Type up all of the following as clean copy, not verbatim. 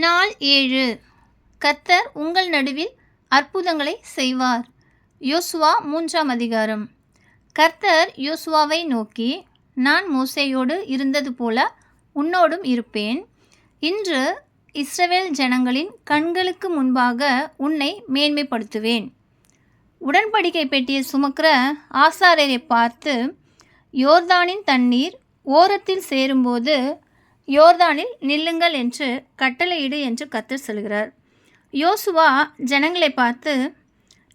நாள் 7. கர்த்தர் உங்கள் நடுவில் அற்புதங்களை செய்வார். யோசுவா 3ஆம் அதிகாரம். கர்த்தர் யோசுவாவை நோக்கி, நான் மோசேயோடு இருந்தது போல உன்னோடும் இருப்பேன். இன்று இஸ்ரவேல் ஜனங்களின் கண்களுக்கு முன்பாக உன்னை மேன்மைப்படுத்துவேன். உடன்படிக்கை பெட்டியை சுமக்கிற ஆசாரியரை பார்த்து, யோர்தானின் தண்ணீர் ஓரத்தில் சேரும்போது யோர்தானில் நில்லுங்கள் என்று கட்டளையிடு என்று கர்த்தர் சொல்கிறார். யோசுவா ஜனங்களை பார்த்து,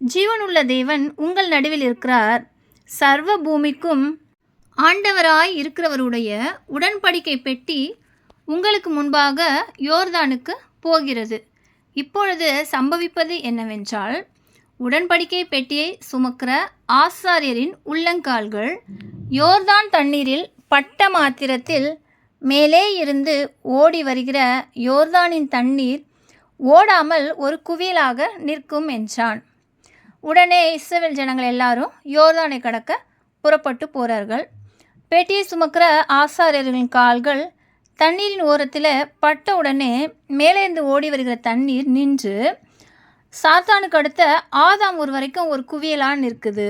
ஜீவனுள்ள தேவன் உங்கள் நடுவில் இருக்கிறார். சர்வ பூமிக்கும் ஆண்டவராய் இருக்கிறவருடைய உடன்படிக்கை பெட்டி உங்களுக்கு முன்பாக யோர்தானுக்கு போகிறது. இப்பொழுது சம்பவிப்பது என்னவென்றால், உடன்படிக்கை பெட்டியை சுமக்கிற ஆசாரியரின் உள்ளங்கால்கள் யோர்தான் தண்ணீரில் பட்ட மாத்திரத்தில் மேலே இருந்து ஓடி வருகிற யோர்தானின் தண்ணீர் ஓடாமல் ஒரு குவியலாக நிற்கும் என்றான். உடனே இஸ்ரவேல் ஜனங்கள் எல்லாரும் யோர்தானை கடக்க புறப்பட்டு போகிறார்கள். பெட்டியை சுமக்கிற ஆசாரியர்களின் கால்கள் தண்ணீரின் ஓரத்தில் பட்ட உடனே மேலேருந்து ஓடி வருகிற தண்ணீர் நின்று சாத்தானுக்கு அடுத்த ஆதாம் ஊர் வரைக்கும் ஒரு குவியலாக நிற்குது.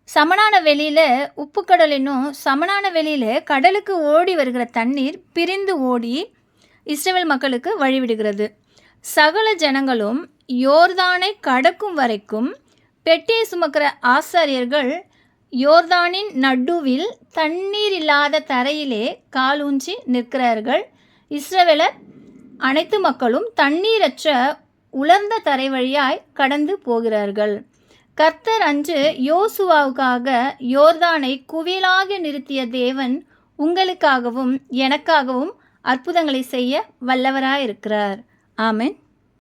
சமனான வெளியில் உப்புக்கடல் என்னும் சமனான வெளியில் கடலுக்கு ஓடி வருகிற தண்ணீர் பிரிந்து ஓடி இஸ்ரவேல் மக்களுக்கு வழிவிடுகிறது. சகல ஜனங்களும் யோர்தானை கடக்கும் வரைக்கும் பெட்டியை சுமக்கிற ஆசாரியர்கள் யோர்தானின் நடுவில் தண்ணீர் இல்லாத தரையிலே காலூன்றி நிற்கிறார்கள். இஸ்ரவேலர் அனைத்து மக்களும் தண்ணீரற்ற உலர்ந்த தரை வழியாய் கடந்து போகிறார்கள். கர்த்தர் அன்று யோசுவாவுக்காக யோர்தானை குவியலாக நிறுத்திய தேவன் உங்களுக்காகவும் எனக்காகவும் அற்புதங்களை செய்ய வல்லவராயிருக்கிறார். ஆமென்.